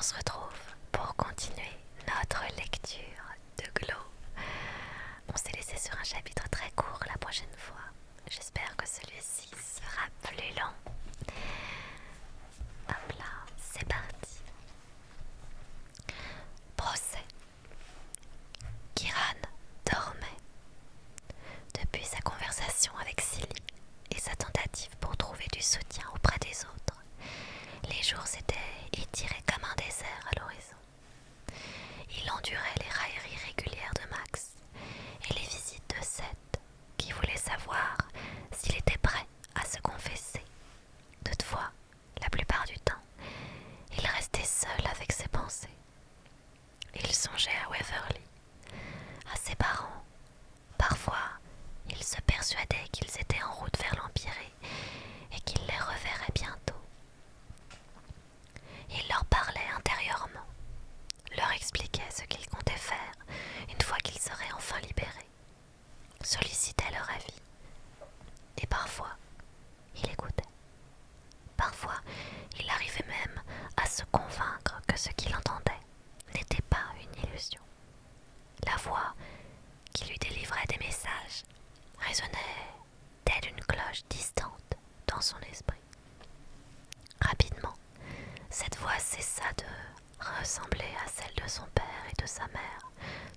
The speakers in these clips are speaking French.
on se retrouve pour continuer notre lecture de Glow. On s'est laissé sur un chapitre très court la prochaine fois. J'espère que celui-ci sera plus long. Hop là, c'est parti. Procès. Kiran dormait. Depuis sa conversation avec Silly et sa tentative pour trouver du soutien auprès des autres, les jours s'étaient étirés comme un désert à l'horizon. Il endurait les railleries régulières de Max et les visites de Seth, qui voulait savoir s'il était prêt à se confesser. Toutefois, la plupart du temps, il restait seul avec ses pensées. Il songeait à Waverly, à ses parents. Parfois, il se persuadait qu'ils étaient en route vers l'Empyrée et qu'il les reverrait bientôt. Il leur parlait intérieurement, leur expliquait ce qu'il comptait faire une fois qu'il serait enfin libéré, sollicitait leur avis. Et parfois, il écoutait. Parfois, il arrivait même à se convaincre que ce qu'il entendait n'était pas une illusion. La voix qui lui délivrait des messages résonnait telle une cloche distante dans son esprit. Rapidement, cette voix cessa de ressembler à celle de son père et de sa mère,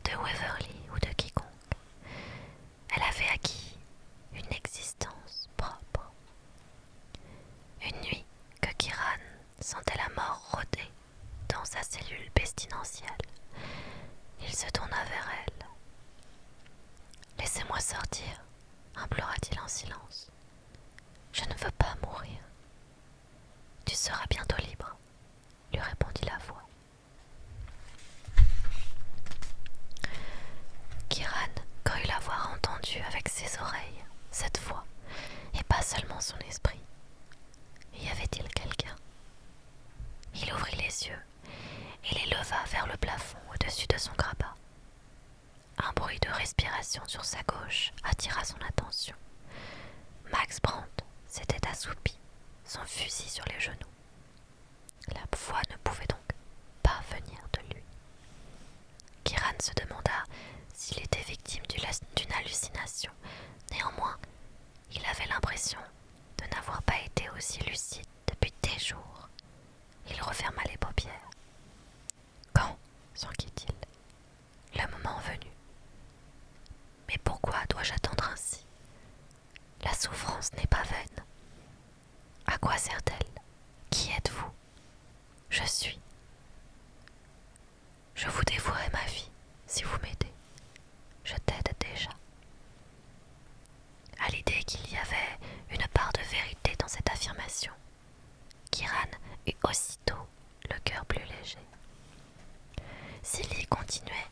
de Waverly ou de quiconque. Elle avait acquis une existence propre. Une nuit que Kiran sentait la mort rôder dans sa cellule pestilentielle, il se tourna vers elle. « Laissez-moi sortir, implora-t-il en silence. Je ne veux pas mourir. Tu seras bientôt libre, lui répondit la voix. Kiran crut l'avoir entendue avec ses oreilles, cette voix, et pas seulement son esprit. Y avait-il quelqu'un? Il ouvrit les yeux et les leva vers le plafond au-dessus de son grabat. Un bruit de respiration sur sa gauche attira son attention. Max Brandt s'était assoupi, son fusil sur les genoux. La voix ne pouvait donc pas venir de lui. Kiran se demanda s'il était victime d'une hallucination. Néanmoins, il avait l'impression de n'avoir pas été aussi lucide depuis des jours. Il referma les paupières. Quand s'enquit-il? Le moment venu. Mais pourquoi dois-je attendre ainsi? La souffrance n'est pas vaine. À quoi sert-elle? Qui êtes-vous? Je suis. Je vous dévouerai ma vie si vous m'aidez. Je t'aide déjà. À l'idée qu'il y avait une part de vérité dans cette affirmation, Kiran eut aussitôt le cœur plus léger. Silly continuait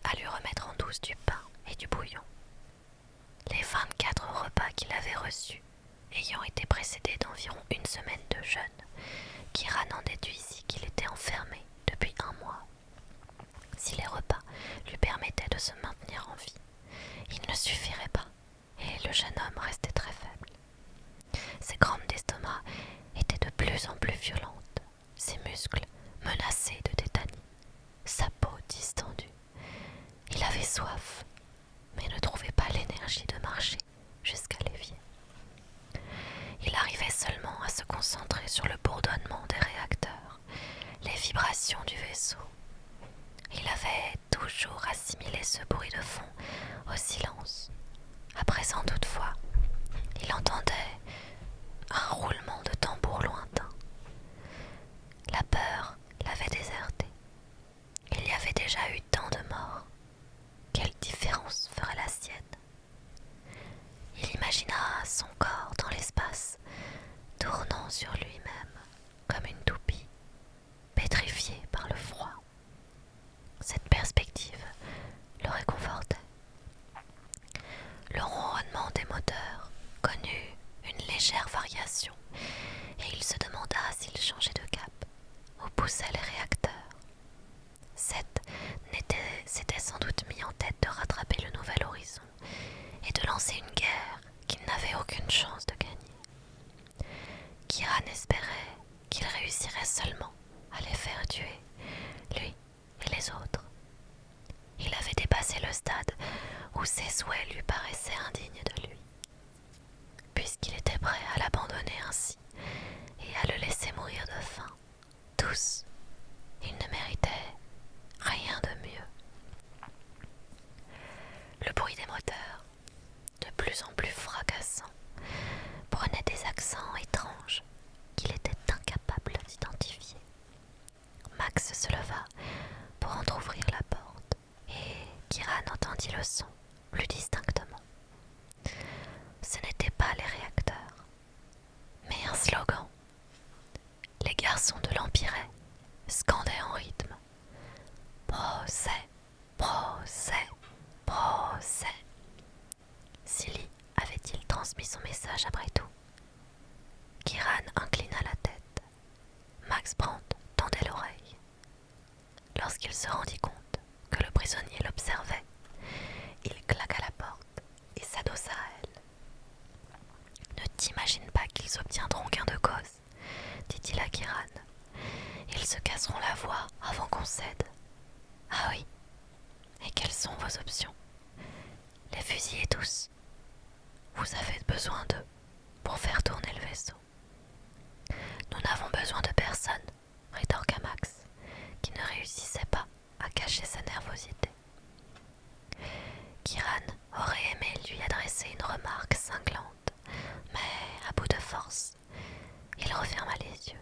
à lui remettre en douce du pain et du bouillon. Les 24 repas qu'il avait reçus ayant été précédés d'environ une semaine de jeûne, Kiran en déduisit qu'il était enfermé depuis un mois. Si les repas lui permettaient de se maintenir en vie, il ne suffirait pas, et le jeune homme restait très faible. Ses crampes d'estomac étaient de plus en plus violentes, ses muscles menacés de tétanie, sa peau distendue. Il avait soif, mais ne trouvait pas l'énergie de marcher jusqu'à l'évier. Il arrivait seulement à se concentrer sur le bourdonnement des réacteurs, les vibrations du vaisseau. Il avait toujours assimilé ce bruit de fond au silence. À présent toutefois, il entendait un roulement de tambour lointain. La peur l'avait déserté. Il y avait déjà eu tant de morts. Quelle différence ferait la sienne? Il imagina son corps dans l'espace, tournant sur lui-même comme une toupie, pétrifié par le froid. Cette perspective le réconfortait. Le ronronnement des moteurs connut une légère variation et il se demanda s'il changeait de cap ou où ses souhaits lui paraissaient indignes de lui, puisqu'il était prêt à l'abandonner ainsi et à le laisser mourir de faim. Tous, il ne méritait rien de mieux. Le bruit des moteurs, de plus en plus fracassant, prenait des accents étranges qu'il était incapable d'identifier. Max se leva pour entr'ouvrir la porte, et Kiran entendit le son plus distinctement. Ce n'étaient pas les réacteurs, mais un slogan. Les garçons de l'Empirée scandaient en rythme. Procès, procès, procès. Silly avait-il transmis son message après tout? Kiran inclina la tête. Max Brand tendait l'oreille. Lorsqu'il se rendit compte que le prisonnier l'observait, il claqua la porte et s'adossa à elle. Ne t'imagine pas qu'ils obtiendront gain de cause, dit-il à Kiran. Ils se casseront la voix avant qu'on cède. Ah oui. Et quelles sont vos options? Les fusiller tous. Vous avez besoin d'eux pour faire tourner le vaisseau. Nous n'avons besoin de personne, rétorqua Max, qui ne réussissait pas à cacher sa nervosité. Kiran aurait aimé lui adresser une remarque cinglante, mais à bout de force, il referma les yeux.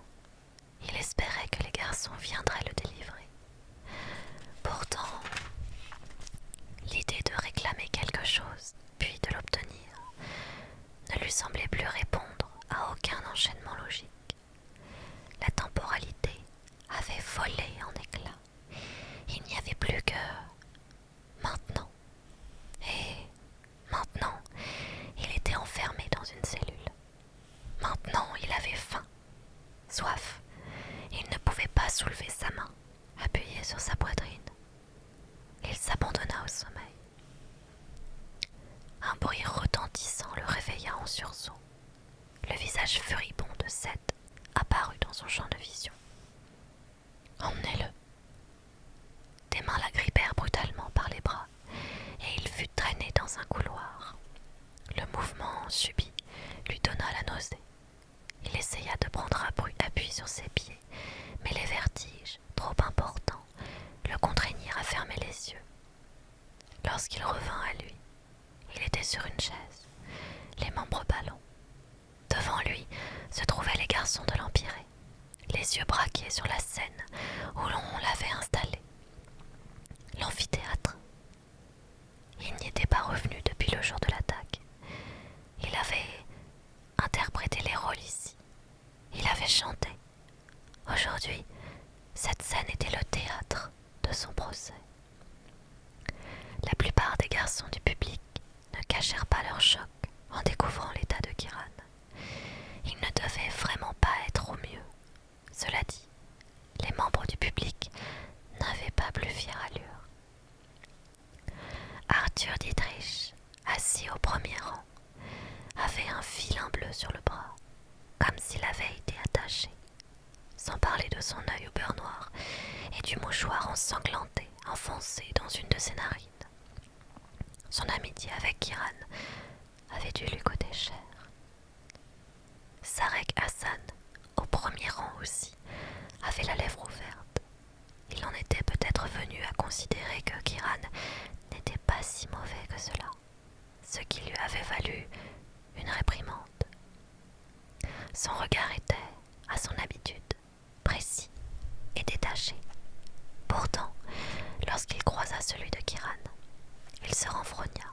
Il espérait que les garçons viendraient le délivrer. Pourtant, l'idée de réclamer quelque chose, puis de l'obtenir, ne lui semblait plus répondre à aucun enchaînement logique. La temporalité avait volé en éclats. Il n'y avait plus que maintenant. Et maintenant, il était enfermé dans une cellule. Maintenant, il avait faim, soif. Il ne pouvait pas soulever sa main, appuyée sur sa poitrine. Il s'abandonna au sommeil. Un bruit retentissant le réveilla en sursaut. Le visage furibond de Seth apparut dans son champ de vision. Emmenez-le. Des mains l'agrippèrent brutalement par les bras, et il fut traîné dans un couloir. Le mouvement subit lui donna la nausée. Il essaya de prendre appui sur ses pieds, mais les vertiges, trop importants, le contraignirent à fermer les yeux. Lorsqu'il revint à lui, il était sur une chaise, les membres ballants. Devant lui se trouvaient les garçons de l'Empirée, les yeux braqués sur la scène où l'on l'avait installé. L'amphithéâtre. Il n'y était pas revenu depuis le jour de l'attaque. Il avait interprété les rôles ici. Il avait chanté. Aujourd'hui, cette scène était le théâtre de son procès. La plupart des garçons du public ne cachèrent pas leur choc en découvrant l'état de Kiran. Il ne devait vraiment pas être au mieux. Cela dit, les membres du public n'avaient pas plus fière allure. Arthur Dietrich, assis au premier rang, avait un filin bleu sur le bras, comme s'il avait été attaché, sans parler de son œil au beurre noir et du mouchoir ensanglanté enfoncé dans une de ses narines. Son amitié avec Kiran avait dû lui coûter cher. Sarek Hassan, au premier rang aussi, avait la lèvre ouverte. Il en était peut-être venu à considérer que Kiran n'était pas si mauvais que cela, ce qui lui avait valu une réprimande. Son regard était, à son habitude, précis et détaché. Pourtant, lorsqu'il croisa celui de Kiran, il se renfrogna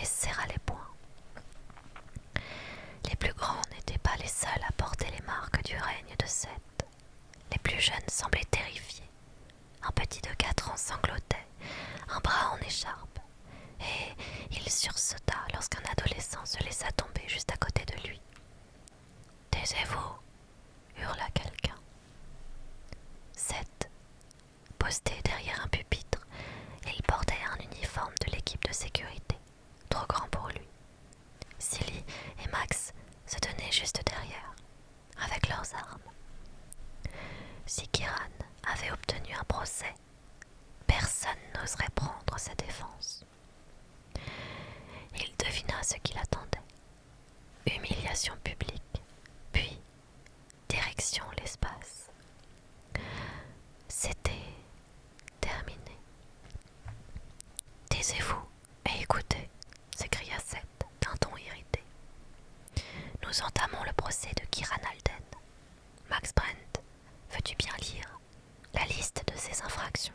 et serra les poings. Les plus grands n'étaient pas les seuls à porter les marques du règne de Seth. Les plus jeunes semblaient terrifiés. Un petit de 4 ans sanglotait, un bras en écharpe, et il sursauta lorsqu'un adolescent se laissa tomber juste à côté de lui. « Taisez-vous » hurla quelqu'un. Seth, posté derrière un pupitre, il portait un uniforme de l'équipe de sécurité, trop grand pour lui. Silly et Max se tenaient juste derrière, avec leurs armes. Si Kiran avait obtenu un procès, personne n'oserait prendre sa défense. ce qui l'attendait. Humiliation publique, puis direction l'espace. C'était terminé. Taisez-vous et écoutez, s'écria Seth d'un ton irrité. Nous entamons le procès de Kieran Alden. Max Brent, veux-tu bien lire la liste de ses infractions?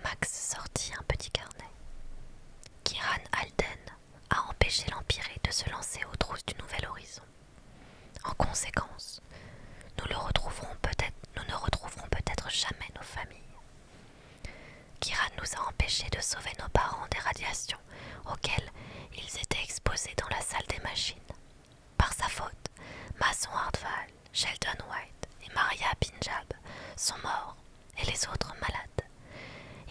Max sortit un petit carnet. Kieran Alden a empêché l'Empiré de se lancer aux trousses du Nouvel Horizon. En conséquence, nous ne retrouverons peut-être jamais nos familles. Kieran nous a empêchés de sauver nos parents des radiations auxquelles ils étaient exposés dans la salle des machines. Par sa faute, Mason Hardval, Sheldon White et Maria Pinjab sont morts et les autres malades.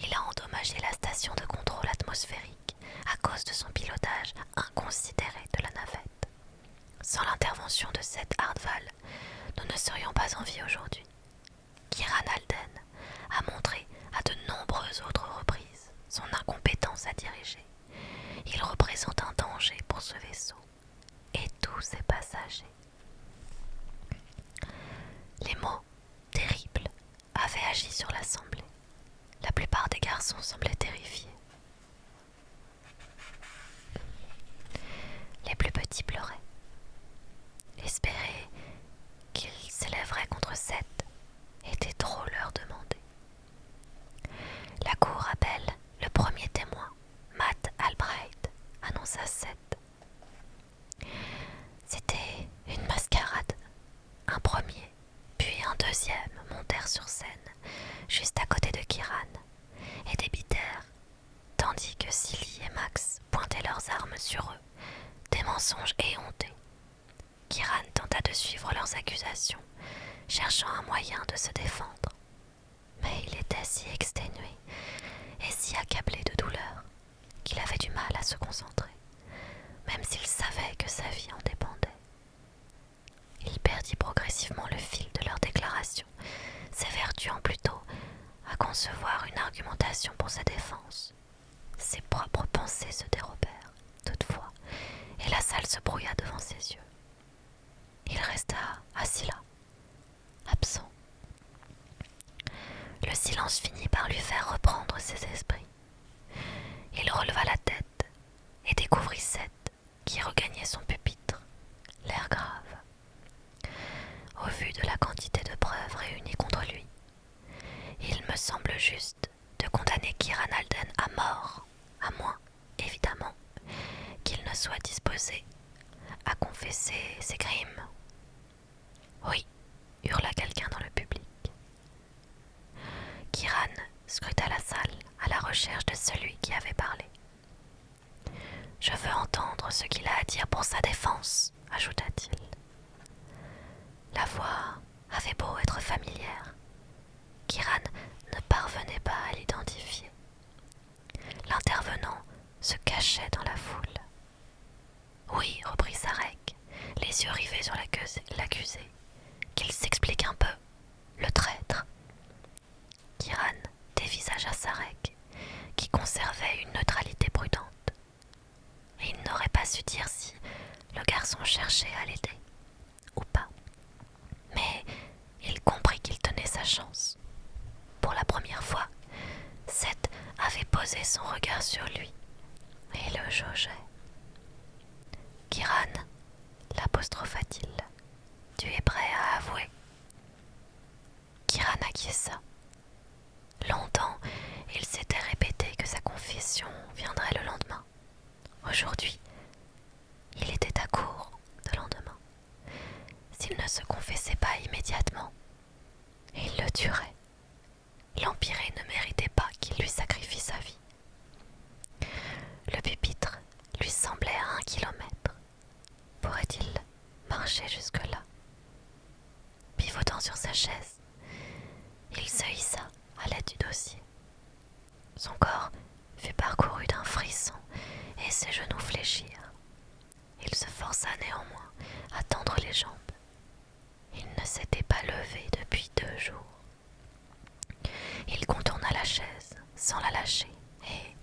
Il a endommagé la station de contrôle atmosphérique à cause de son pilotage inconsidéré de la navette. Sans l'intervention de Seth Hardval, nous ne serions pas en vie aujourd'hui. Kieran Alden a montré à de nombreuses autres reprises son incompétence à diriger. Il représente un danger pour ce vaisseau et tous ses passagers. Les mots terribles avaient agi sur l'assemblée. La plupart des garçons semblaient terrifiés. Les plus petits pleuraient. Espérer qu'ils s'élèveraient contre Seth était trop leur demander. La cour appelle le premier témoin, Matt Albright, annonça Seth. C'était une mascarade. Un premier, puis un deuxième montèrent sur scène, juste à côté de Kieran, et débitèrent, tandis que Silly et Max pointaient leurs armes sur eux, des mensonges éhontés. Kieran tenta de suivre leurs accusations, cherchant un moyen de se défendre. Mais il était si exténué et si accablé de douleur qu'il avait du mal à se concentrer, même s'il savait que sa vie en dépendait. Il perdit progressivement le fil de leurs déclarations, s'évertuant plutôt à concevoir une argumentation pour sa défense. Ses propres pensées se dérobèrent, toutefois, et la salle se brouilla devant ses yeux. Il resta assis là, absent. Le silence finit par lui faire reprendre ses esprits. Il releva la tête et découvrit Seth qui regagnait son pupitre, l'air grave. Au vu de la quantité de preuves réunies contre lui, il me semble juste de condamner Kieran Alden à mort, à moins, évidemment, qu'il ne soit disposé à confesser ses crimes. Oui, hurla quelqu'un dans le public. Kieran scruta la salle à la recherche de celui qui avait parlé. « Je veux entendre ce qu'il a à dire pour sa défense », ajouta-t-il. La voix avait beau être familière, Kieran ne parvenait pas à l'identifier. L'intervenant se cachait dans la foule. « Oui, reprit Sarek, les yeux rivés sur l'accusé, qu'il s'explique un peu, le traître. » Kieran dévisagea Sarek, qui conservait une neutralité prudente. Et il n'aurait pas su dire si le garçon cherchait à l'aider ou pas. Mais il comprit qu'il tenait sa chance. Pour la première fois, Seth avait posé son regard sur lui et le jaugeait. « Kieran, l'apostropha-t-il, tu es prêt à avouer ?» Kieran acquiesça. Longtemps, il s'était répété que sa confession viendrait le lendemain. Aujourd'hui, il était à court de lendemain. S'il ne se confessait pas immédiatement, il le tuerait. L'Empiré ne méritait pas qu'il lui sacrifie sa vie. Le pupitre lui semblait à 1 kilomètre. Pourrait-il marcher jusque-là? Pivotant sur sa chaise, il se hissa à l'aide du dossier. Son corps fut parcouru d'un frisson et ses genoux fléchirent. Il se força néanmoins à tendre les jambes. Il ne s'était pas levé depuis 2 jours. Il contourna la chaise sans la lâcher et,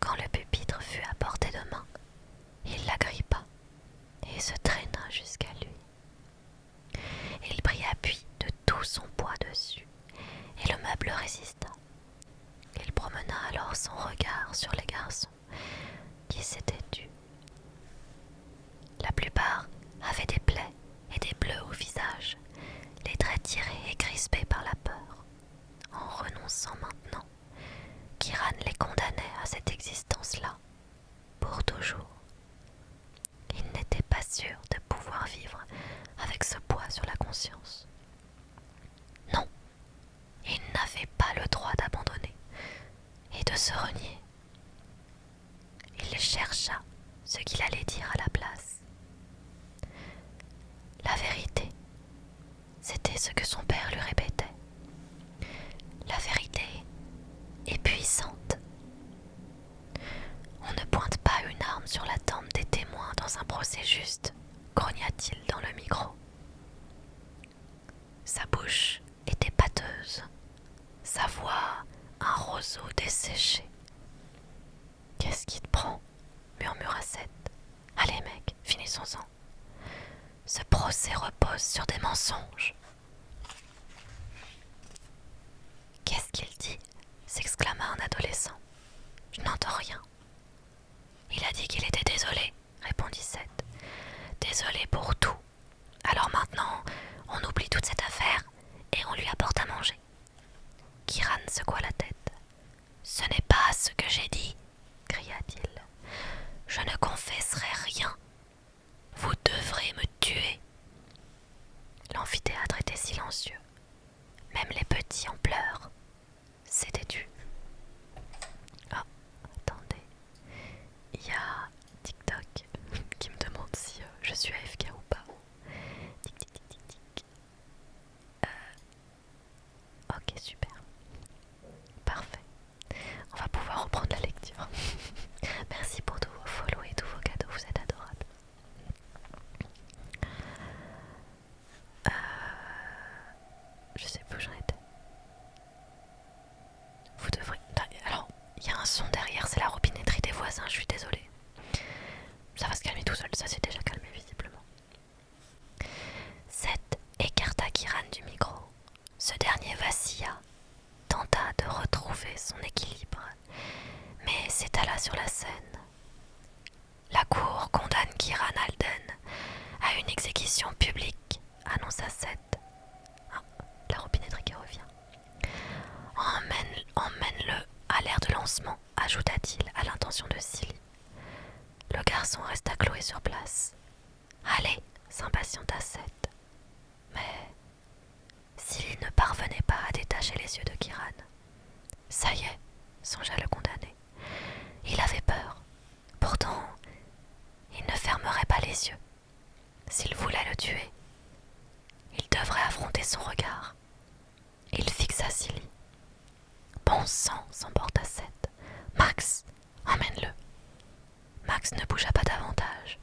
quand le pupitre fut à portée de main, dessus, et le meuble résista. Il promena alors son regard sur les garçons qui s'étaient tus. La plupart avaient des plaies et des bleus au visage, les traits tirés et crispés par la peur. En renonçant maintenant, Kiran les condamnait à cette existence-là, pour toujours. Il n'était pas sûr de pouvoir vivre avec ce poids sur la conscience. Non, il n'avait pas le droit d'abandonner et de se renier. Il chercha ce qu'il allait dire à la place. La vérité, c'était ce que son père lui répétait. La vérité est puissante. On ne pointe pas une arme sur la tempe des témoins dans un procès juste, grogna-t-il dans le micro. Sa bouche était pâteuse, sa voix un roseau desséché. « Qu'est-ce qui te prend ?» murmura Seth. « Allez mec, finissons-en. Ce procès repose sur des mensonges. » « Qu'est-ce qu'il dit ?» s'exclama un adolescent. « Je n'entends rien. »« Il a dit qu'il était désolé, » répondit Seth. « Désolé pour tout. Alors maintenant, on oublie toute cette affaire et on lui apporte à manger. » Kiran secoua la tête. « Ce n'est pas ce que j'ai dit, » cria-t-il. « Je ne confesserai rien. Vous devrez me tuer. » L'amphithéâtre était silencieux. Même les petits en pleurs s'étaient tus. Ah, attendez. Il y a TikTok qui me demande si je suis AFK ou pas. Tic tic tic tic tic. Ok, super. Parfait. On va pouvoir reprendre la lecture. Merci pour tous vos follow et tous vos cadeaux, vous êtes adorables. Je sais plus où j'en étais. Vous devrez... Alors, il y a un son derrière, c'est la robinetterie des voisins, je suis désolée. Ça va se calmer tout seul, ça s'est déjà calmé visiblement. Seth écarta Kiran du micro. Ce dernier vacilla, tenta de retrouver son équilibre, mais s'étala sur la scène. La cour condamne Kiran Alden à une exécution publique, annonça Seth. Ah, la robinetterie qui revient. Emmène-le à l'aire de lancement, ajouta-t-il à l'intention de Silly. Le garçon resta cloué sur place. Allez, s'impatienta Seth. Mais Silly ne parvenait pas à détacher les yeux de Kiran. Ça y est, songea le condamné. Il avait peur. Pourtant, il ne fermerait pas les yeux. S'il voulait le tuer, il devrait affronter son regard. Il fixa Silly. Bon sang, s'emporta Seth. Max, emmène-le. Max ne bougea pas davantage.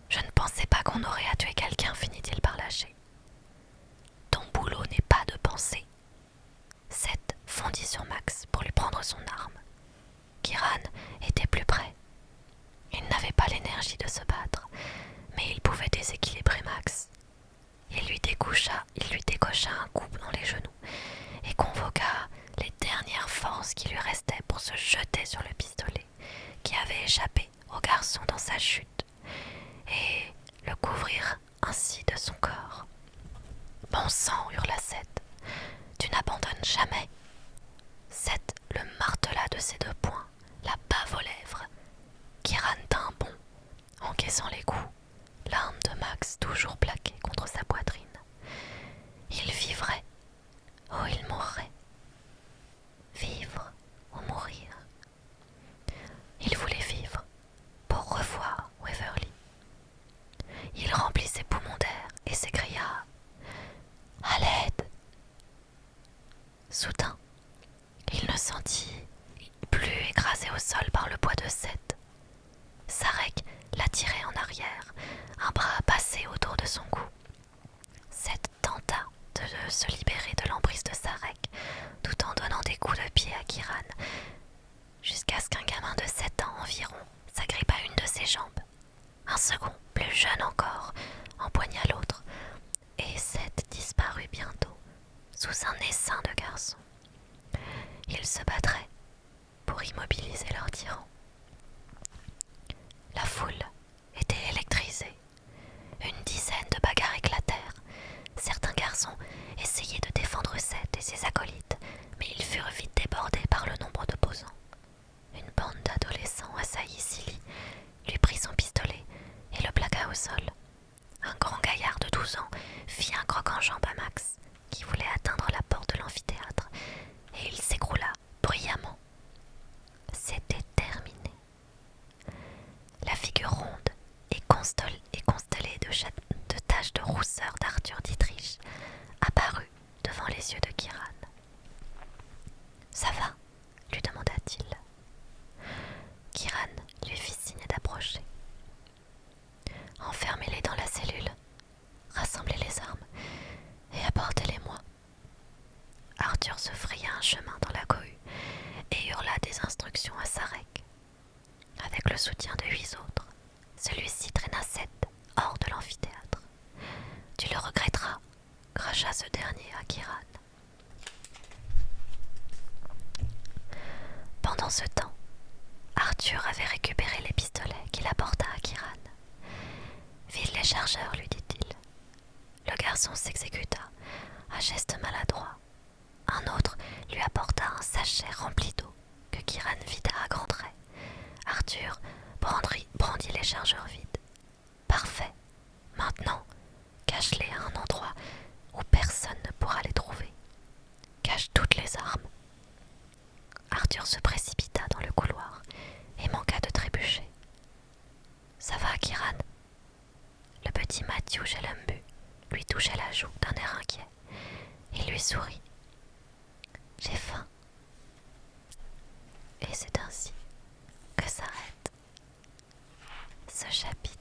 Je ne pensais pas qu'on aurait à tuer quelqu'un, finit-il par lâcher. Ton boulot n'est pas de penser. Seth fondit sur Max pour lui prendre son arme. Kiran était plus près. Il n'avait pas l'énergie de se battre, mais il pouvait déséquilibrer Max. Il lui décocha un coup dans les genoux et convoqua les dernières forces qui lui restaient pour se jeter sur le pistolet qui avait échappé au garçon dans sa chute et le couvrir ainsi de son corps. « Bon sang !» hurla Seth. « Tu n'abandonnes jamais !» Seth le martela de ses deux poings, la bave aux lèvres. Kiran tint un bond, encaissant les coups, l'arme de Max toujours plaquée contre sa poitrine. Il vivrait, oh il mourrait. Vivre ou mourir. Il voulait vivre pour revoir Waverly. Il remplit ses poumons d'air et s'écria « À l'aide !» Soudain, il ne sentit plus écrasé au sol par le poids de Seth. Sarek l'attirait en arrière, un bras passé autour de son cou. Seth tenta de se libérer de l'emprise de Sarek, tout en donnant des coups de pied à Kiran, jusqu'à ce qu'un gamin de 7 ans environ s'agrippe à une de ses jambes. Un second, plus jeune encore, empoigna l'autre, et Seth disparut bientôt sous un essaim de garçons. Ils se battraient pour immobiliser leur tyran. La foule était électrisée. Une dizaine de bagarres éclatèrent. Certains garçons essayaient de défendre Seth et ses acolytes, mais ils furent vite débordés par le nombre d'opposants. Une bande d'adolescents assaillit Silly, lui prit son pistolet et le plaqua au sol. Un grand gaillard de 12 ans fit un croc en jambe à Max, qui voulait atteindre la porte de l'amphithéâtre, et il s'écroula bruyamment. C'était terminé. La figure ronde et constellée de taches de rousseur d'Arthur Dietrich apparut devant les yeux de Kiran. « Ça va ?» lui demanda-t-il. Kiran lui fit signe d'approcher. « Enfermez-les dans la cellule, rassemblez les armes et apportez-les-moi. » Arthur se fraya un chemin dans la cohue et hurla des instructions à Sarek. Avec le soutien de 8 autres, celui-ci traîna Seth hors de l'amphithéâtre. « Tu le regretteras », cracha ce dernier à Kiran. Pendant ce temps, Arthur avait récupéré les pistolets qu'il apporta à Kiran. « Vide les chargeurs, lui dit-il. » Le garçon s'exécuta, à geste maladroit. Un autre lui apporta un sachet rempli d'eau que Kiran vida à grands traits. Arthur brandit les chargeurs vides. « Parfait. Maintenant, cache-les à un endroit où personne ne pourra les trouver. Cache toutes les armes. » Arthur se précipita dans le couloir et manqua de trébucher. « Ça va, Kiran ?» Le petit Matthew Gelumbu lui toucha la joue d'un air inquiet. Il lui sourit. « J'ai faim. » Et c'est ainsi que s'arrête ce chapitre.